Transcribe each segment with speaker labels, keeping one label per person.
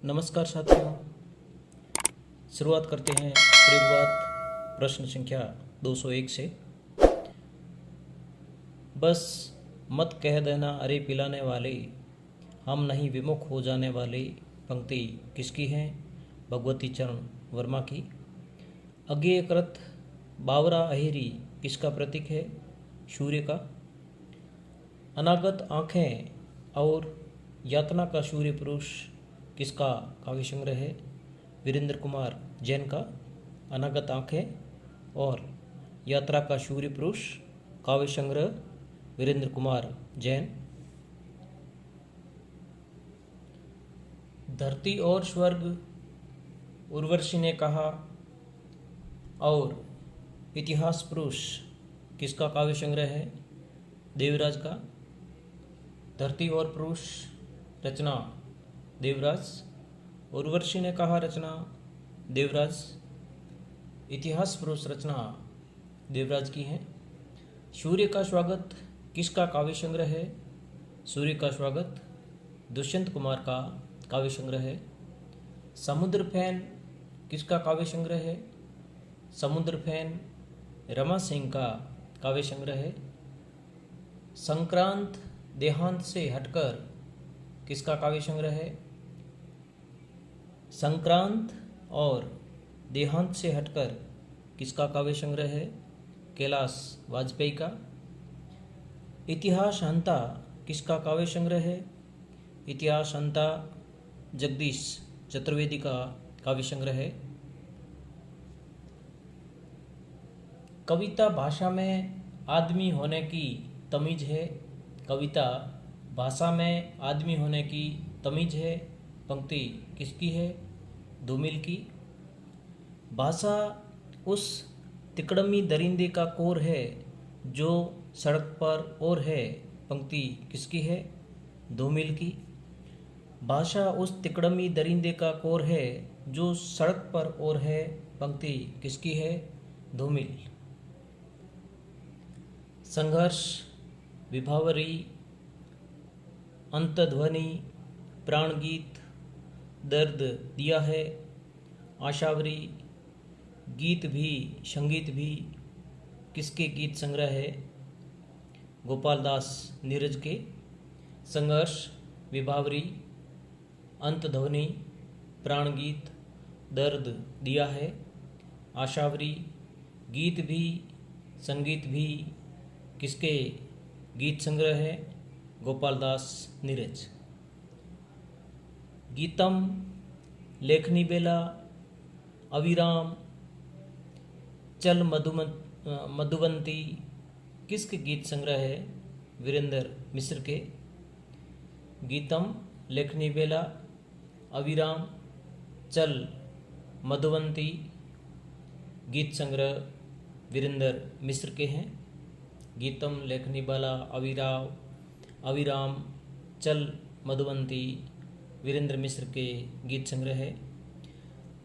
Speaker 1: नमस्कार साथियों, शुरुआत करते हैं प्रयोगवाद प्रश्न संख्या 201 से। बस मत कह देना अरे पिलाने वाले, हम नहीं विमुख हो जाने वाले। पंक्ति किसकी है? भगवती चरण वर्मा की। अज्ञेय कृत बावरा अहेरी किसका प्रतीक है? सूर्य का। अनागत आँखें और यातना का सूर्य पुरुष किसका काव्य संग्रह है? वीरेंद्र कुमार जैन का। अनागत आँखें और यात्रा का सूर्य पुरुष काव्य संग्रह वीरेंद्र कुमार जैन। धरती और स्वर्ग उर्वशी ने कहा और इतिहास पुरुष किसका काव्य संग्रह है? देवराज का। धरती और पुरुष रचना देवराज, उर्वशी ने कहा रचना देवराज, इतिहास पुरुष रचना देवराज की है। सूर्य का स्वागत किसका काव्य संग्रह है? सूर्य का स्वागत दुष्यंत कुमार का काव्य संग्रह है। समुद्र फैन किसका काव्य संग्रह है? समुद्र फैन रमा सिंह का काव्य संग्रह है। संक्रांत देहांत से हटकर किसका काव्य संग्रह है? संक्रांत और देहांत से हटकर किसका काव्य संग्रह है? कैलाश वाजपेयी का। इतिहास हंता किसका काव्य संग्रह है? इतिहास हंता जगदीश चतुर्वेदी का काव्य संग्रह है। कविता भाषा में आदमी होने की तमीज है। कविता भाषा में आदमी होने की तमीज है। पंक्ति किसकी है? धूमिल की। भाषा उस तिकड़मी दरिंदे का कोर है जो सड़क पर और है। पंक्ति किसकी है? धूमिल की। भाषा उस तिकड़मी दरिंदे का कोर है जो सड़क पर और है। पंक्ति किसकी है? धूमिल। संघर्ष, विभावरी, अंतध्वनि, प्राणगीत, दर्द दिया है, आशावरी, गीत भी संगीत भी किसके गीत संग्रह है? गोपाल दास नीरज के। संघर्ष, विभावरी, अंतध्वनि, प्राणगीत, दर्द दिया है, आशावरी, गीत भी संगीत भी किसके गीत संग्रह है? गोपाल दास नीरज। गीतम, लेखनी बेला, अविराम, चल मधुवंती किसके गीत संग्रह है? वीरेंद्र मिश्र के। गीतम, लेखनी बेला, अविराम, चल मधुवंती गीत संग्रह वीरेंद्र मिश्र के हैं। गीतम, लेखनी बेला, अविराम, चल मधुवंती वीरेंद्र मिश्र के गीत संग्रह है।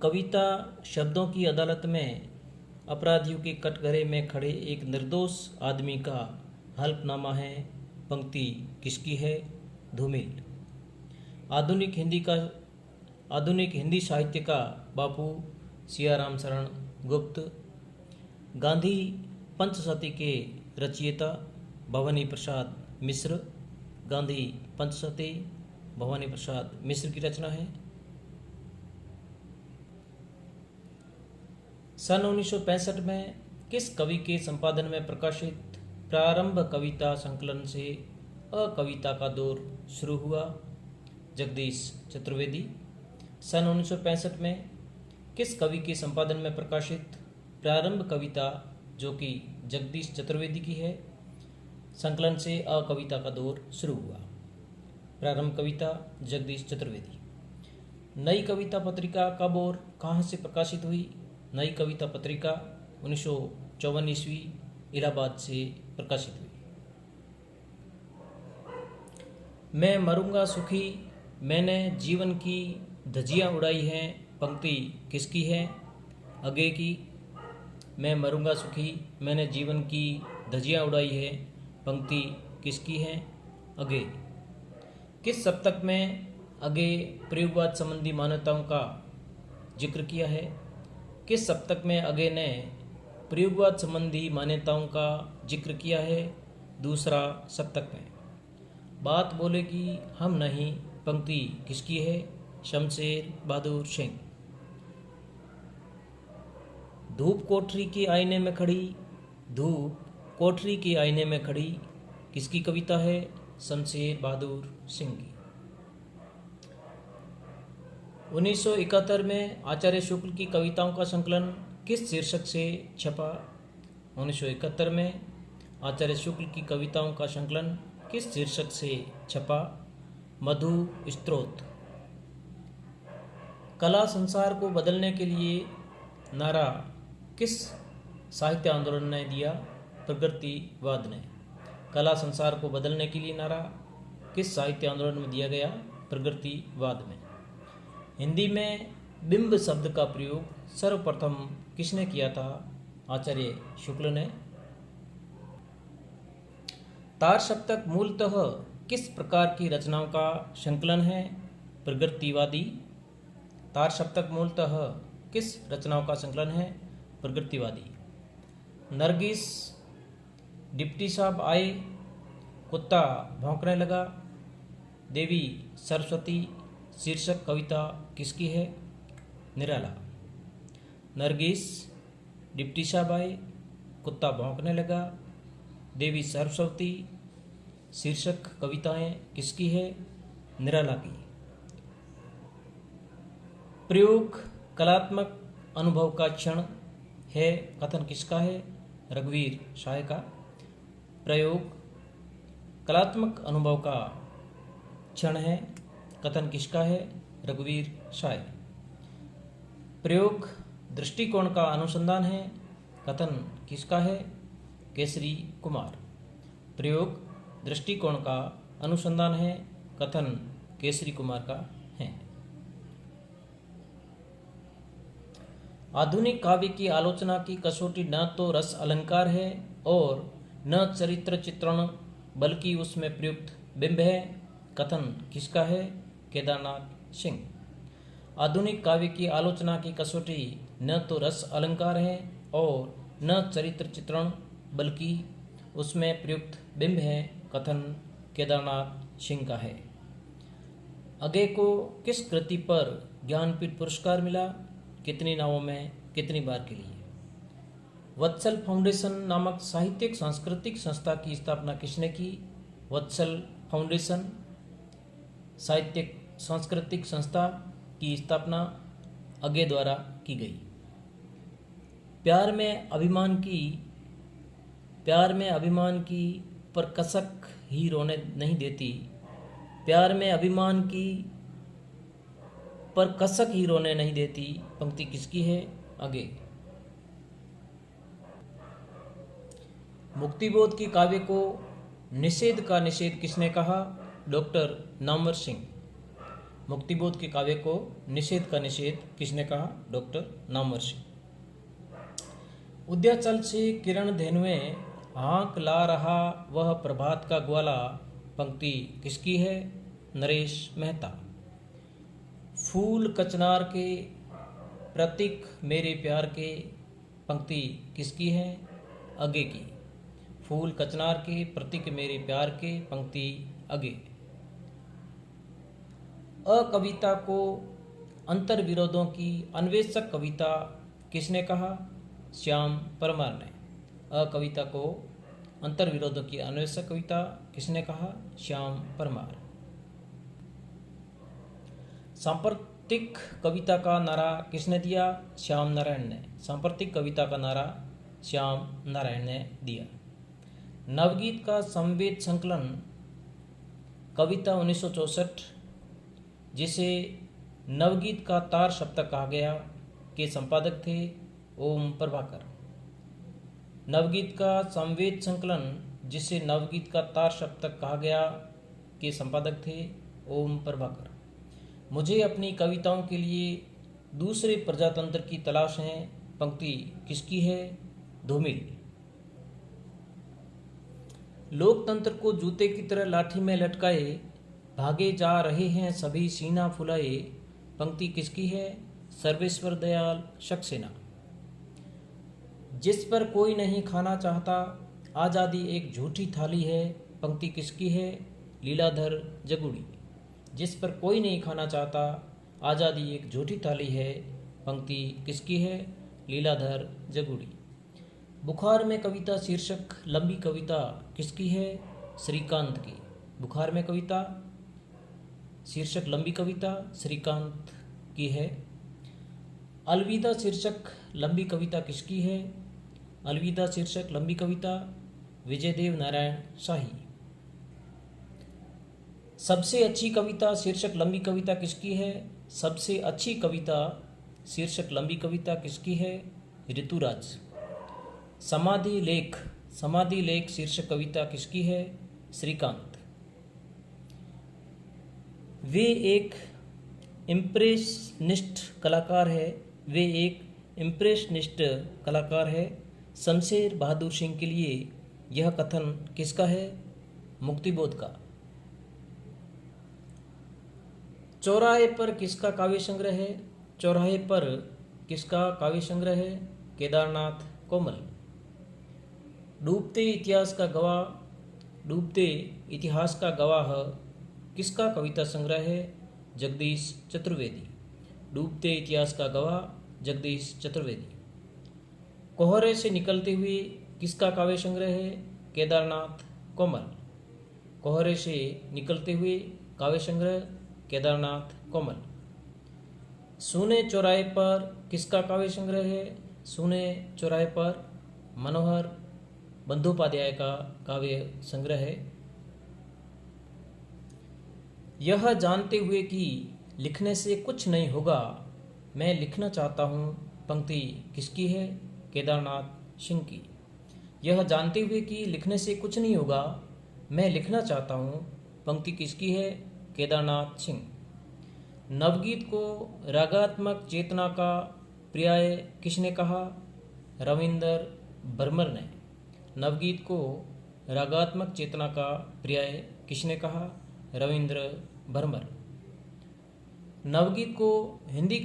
Speaker 1: कविता शब्दों की अदालत में अपराधियों के कटघरे में खड़े एक निर्दोष आदमी का हल्फनामा है। पंक्ति किसकी है? धूमिल। आधुनिक हिंदी साहित्य का बापू सियाराम शरण गुप्त। गांधी पंचशती के रचयिता भवानी प्रसाद मिश्र। गांधी पंचशती भवानी प्रसाद मिश्र की रचना है। सन 1965 में किस कवि के संपादन में प्रकाशित प्रारंभ कविता संकलन से अकविता का दौर शुरू हुआ? जगदीश चतुर्वेदी। सन 1965 में किस कवि के संपादन में प्रकाशित प्रारंभ कविता, जो कि जगदीश चतुर्वेदी की है, संकलन से अकविता का दौर शुरू हुआ? प्रारंभ कविता जगदीश चतुर्वेदी। नई कविता पत्रिका कब और कहाँ से प्रकाशित हुई? नई कविता पत्रिका 1954 ईस्वी इलाहाबाद से प्रकाशित हुई। मैं मरूंगा सुखी, मैंने जीवन की धज्जियाँ उड़ाई हैं। पंक्ति किसकी है? अज्ञेय की। मैं मरूंगा सुखी, मैंने जीवन की धज्जियाँ उड़ाई है। पंक्ति किसकी है? अज्ञेय। किस सप्तक में आगे प्रयोगवाद संबंधी मान्यताओं का जिक्र किया है। किस सप्तक में आगे ने प्रयोगवाद संबंधी मान्यताओं का जिक्र किया है? दूसरा सप्तक में। बात बोलेगी हम नहीं पंक्ति किसकी है? शमशेर बहादुर सिंह। धूप कोठरी के आईने में खड़ी, धूप कोठरी के आईने में खड़ी किसकी कविता है? शमशेर बहादुर सिंह की। 1971 में आचार्य शुक्ल की कविताओं का संकलन किस शीर्षक से छपा? 1971 में आचार्य शुक्ल की कविताओं का संकलन किस शीर्षक से छपा? मधु स्त्रोत। कला संसार को बदलने के लिए नारा किस साहित्य आंदोलन ने दिया? प्रगतिवाद ने। कला संसार को बदलने के लिए नारा किस साहित्य आंदोलन में दिया गया? प्रगतिवाद में। हिंदी में बिंब शब्द का प्रयोग सर्वप्रथम किसने किया था? आचार्य शुक्ल ने। तार सप्तक मूलतः किस प्रकार की रचनाओं का संकलन है? प्रगतिवादी। तार सप्तक मूलतः किस रचनाओं का संकलन है? प्रगतिवादी। नरगिस, डिप्टी साहब आए, कुत्ता भौंकने लगा, देवी सरस्वती शीर्षक कविता किसकी है? निराला। नरगिस, डिप्टी साहब आए, कुत्ता भौंकने लगा, देवी सरस्वती शीर्षक कविताएं किसकी है? निराला की। प्रयोग कलात्मक अनुभव का क्षण है कथन किसका है? रघुवीर शाह का। प्रयोग कलात्मक अनुभव का क्षण है कथन किसका है? रघुवीर शाह। प्रयोग दृष्टिकोण का अनुसंधान है कथन किसका है? केसरी कुमार। प्रयोग दृष्टिकोण का अनुसंधान है कथन केसरी कुमार का है। आधुनिक काव्य की आलोचना की कसौटी न तो रस अलंकार है और न चरित्र चित्रण बल्कि उसमें प्रयुक्त बिंब है कथन किसका है? केदारनाथ सिंह। आधुनिक काव्य की आलोचना की कसौटी न तो रस अलंकार है और न चरित्र चित्रण बल्कि उसमें प्रयुक्त बिंब है कथन केदारनाथ सिंह का है। आगे को किस कृति पर ज्ञानपीठ पुरस्कार मिला? कितनी नावों में कितनी बार के लिए? वत्सल फाउंडेशन नामक साहित्यिक सांस्कृतिक संस्था की स्थापना किसने की? वत्सल फाउंडेशन साहित्यिक सांस्कृतिक संस्था की स्थापना अगे द्वारा की गई। प्यार में अभिमान की पर कसक ही रोने नहीं देती। प्यार में अभिमान की पर कसक ही रोने नहीं देती पंक्ति किसकी है? आगे। मुक्तिबोध की काव्य को निषेध का निषेध किसने कहा? डॉक्टर नामवर सिंह। मुक्तिबोध के काव्य को निषेध का निषेध किसने कहा? डॉक्टर नामवर सिंह। उद्याचल से किरण धेनुएं हाँक ला रहा वह प्रभात का ग्वाला पंक्ति किसकी है? नरेश मेहता। फूल कचनार के प्रतीक मेरे प्यार के पंक्ति किसकी है? आगे की। फूल कचनार के प्रतीक मेरे प्यार के पंक्ति आगे। अकविता को अंतर्विरोधों की अन्वेषक कविता किसने कहा? श्याम परमार ने। अकविता को अंतर्विरोधों की अन्वेषक कविता किसने कहा? श्याम परमार। सांप्रतिक कविता का नारा किसने दिया? श्याम नारायण ने। सांप्रतिक कविता का नारा श्याम नारायण ने दिया। नवगीत का संवेद संकलन कविता 1964 जिसे नवगीत का तार सप्तक कहा गया के संपादक थे ओम प्रभाकर। नवगीत का संवेद संकलन जिसे नवगीत का तार सप्तक कहा गया के संपादक थे ओम प्रभाकर। मुझे अपनी कविताओं के लिए दूसरे प्रजातंत्र की तलाश है पंक्ति किसकी है? धूमिल। लोकतंत्र को जूते की तरह लाठी में लटकाए भागे जा रहे हैं सभी सीना फुलाए, पंक्ति किसकी है? सर्वेश्वर दयाल सक्सेना। जिस पर कोई नहीं खाना चाहता, आज़ादी एक झूठी थाली है, पंक्ति किसकी है? लीलाधर जगुड़ी। जिस पर कोई नहीं खाना चाहता, आज़ादी एक झूठी थाली है, पंक्ति किसकी है? लीलाधर जगुड़ी। बुखार में कविता शीर्षक लंबी कविता किसकी है? श्रीकांत की। बुखार में कविता शीर्षक लंबी कविता श्रीकांत की है। अलविदा शीर्षक लंबी कविता किसकी है? अलविदा शीर्षक लंबी कविता विजयदेव नारायण शाही। सबसे अच्छी कविता शीर्षक लंबी कविता किसकी है? सबसे अच्छी कविता शीर्षक लंबी कविता किसकी है? ऋतुराज। समाधि लेख शीर्षक कविता किसकी है? श्रीकांत। वे एक इम्प्रेशनिस्ट कलाकार है। शमशेर बहादुर सिंह के लिए यह कथन किसका है? मुक्तिबोध का। चौराहे पर किसका काव्य संग्रह है? चौराहे पर किसका काव्य संग्रह है? केदारनाथ कोमल। डूबते इतिहास का गवाह किसका कविता संग्रह है? जगदीश चतुर्वेदी। डूबते इतिहास का गवाह जगदीश चतुर्वेदी। कोहरे से निकलते हुए किसका काव्य संग्रह है? केदारनाथ कोमल। कोहरे से निकलते हुए काव्य संग्रह केदारनाथ कोमल। सूने चौराहे पर किसका काव्य संग्रह है? सूने चौराहे पर मनोहर बंदोपाध्याय का काव्य संग्रह है। यह जानते हुए कि लिखने से कुछ नहीं होगा, मैं लिखना चाहता हूँ, पंक्ति किसकी है? केदारनाथ सिंह की। यह जानते हुए कि लिखने से कुछ नहीं होगा, मैं लिखना चाहता हूँ, पंक्ति किसकी है? केदारनाथ सिंह। नवगीत को रागात्मक चेतना का पर्याय किसने कहा? रविंद्र भरमर ने। नवगीत को रागात्मक चेतना का पर्याय किसने कहा? रविंद्र भरमर। नवगीत को हिंदी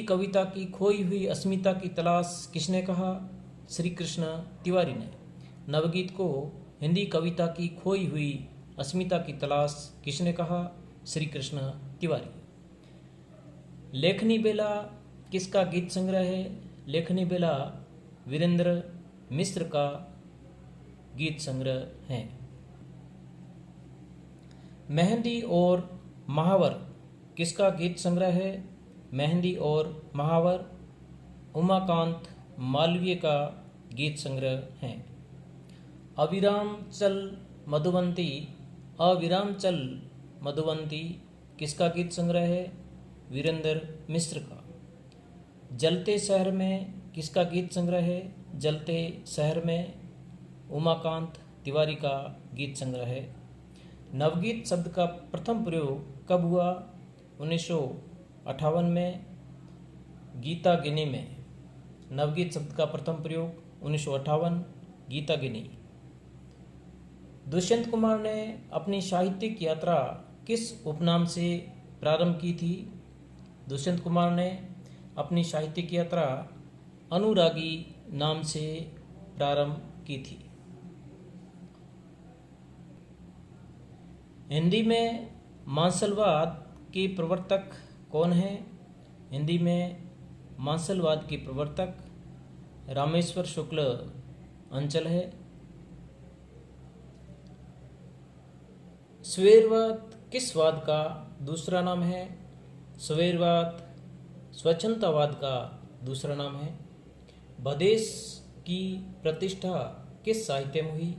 Speaker 1: कविता की खोई हुई अस्मिता की तलाश किसने कहा? श्री कृष्ण तिवारी ने। नवगीत को हिंदी कविता की खोई हुई अस्मिता की तलाश किसने कहा? श्री कृष्ण तिवारी। लेखनी बेला किसका गीत संग्रह है? लेखनी बेला वीरेंद्र मिश्र का गीत संग्रह है। मेहंदी और महावर किसका गीत संग्रह है? मेहंदी और महावर उमाकांत मालवीय का गीत संग्रह है। अविराम चल मधुवंती किसका गीत संग्रह है? वीरेंद्र मिश्र का। जलते शहर में किसका गीत संग्रह है? जलते शहर में उमाकांत तिवारी का गीत संग्रह है। नवगीत शब्द का प्रथम प्रयोग कब हुआ? 1958 में गीता गिनी में। नवगीत शब्द का प्रथम प्रयोग 1958 गीता गिनी। दुष्यंत कुमार ने अपनी साहित्यिक यात्रा किस उपनाम से प्रारंभ की थी? दुष्यंत कुमार ने अपनी साहित्यिक यात्रा अनुरागी नाम से प्रारंभ की थी। हिंदी में मांसलवाद के प्रवर्तक कौन है? हिंदी में मांसलवाद के प्रवर्तक रामेश्वर शुक्ल अंचल है। स्वैरवाद किस वाद का दूसरा नाम है? स्वैरवाद स्वच्छंदतावाद का दूसरा नाम है। बदेश की प्रतिष्ठा किस साहित्य में हुई?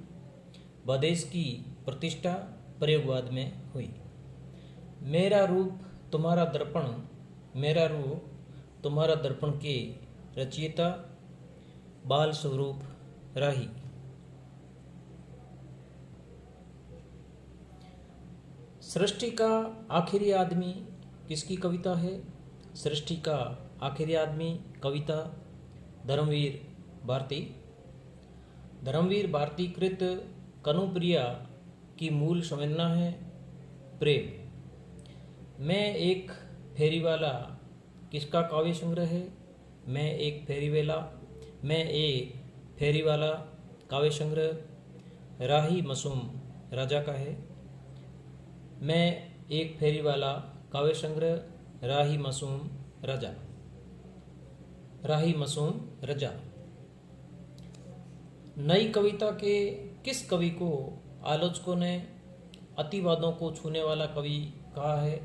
Speaker 1: बदेश की प्रतिष्ठा प्रयोगवाद में हुई। मेरा रूप तुम्हारा दर्पण के रचयिता बाल स्वरूप राही। सृष्टि का आखिरी आदमी किसकी कविता है? सृष्टि का आखिरी आदमी कविता धर्मवीर भारती कृत कनुप्रिया की मूल संवेदना है प्रेम। मैं एक फेरीवाला किसका काव्य संग्रह है? मैं एक फेरीवाला काव्य संग्रह राही मसूम राजा का है। मैं एक फेरीवाला काव्य संग्रह राही मसूम रजा। नई कविता के किस कवि को आलोचकों ने अतिवादों को छूने वाला कवि कहा है?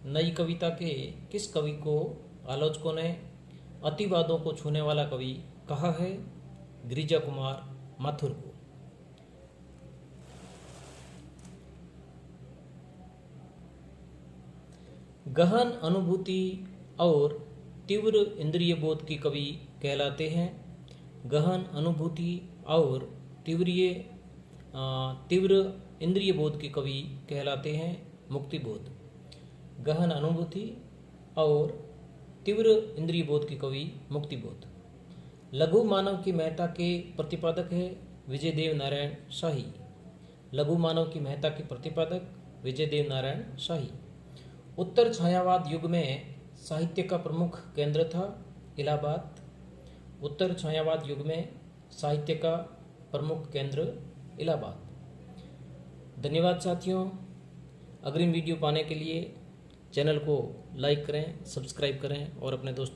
Speaker 1: नई कविता के किस कवि को आलोचकों ने अतिवादों को छूने वाला कवि कहा है? गिरिजा कुमार माथुर को। गहन अनुभूति और तीव्र इंद्रिय बोध की कवि कहलाते हैं। गहन अनुभूति और तीव्र इंद्रिय बोध की कवि कहलाते हैं मुक्तिबोध। गहन अनुभूति और तीव्र इंद्रिय बोध की कवि मुक्तिबोध। लघु मानव की महत्ता के प्रतिपादक है विजयदेव नारायण शाही। लघु मानव की महत्ता के प्रतिपादक विजयदेव नारायण शाही। उत्तर छायावाद युग में साहित्य का प्रमुख केंद्र था इलाहाबाद। उत्तर छायावाद युग में साहित्य का प्रमुख केंद्र इलाहाबाद। धन्यवाद साथियों। अग्रिम वीडियो पाने के लिए चैनल को लाइक करें, सब्सक्राइब करें और अपने दोस्तों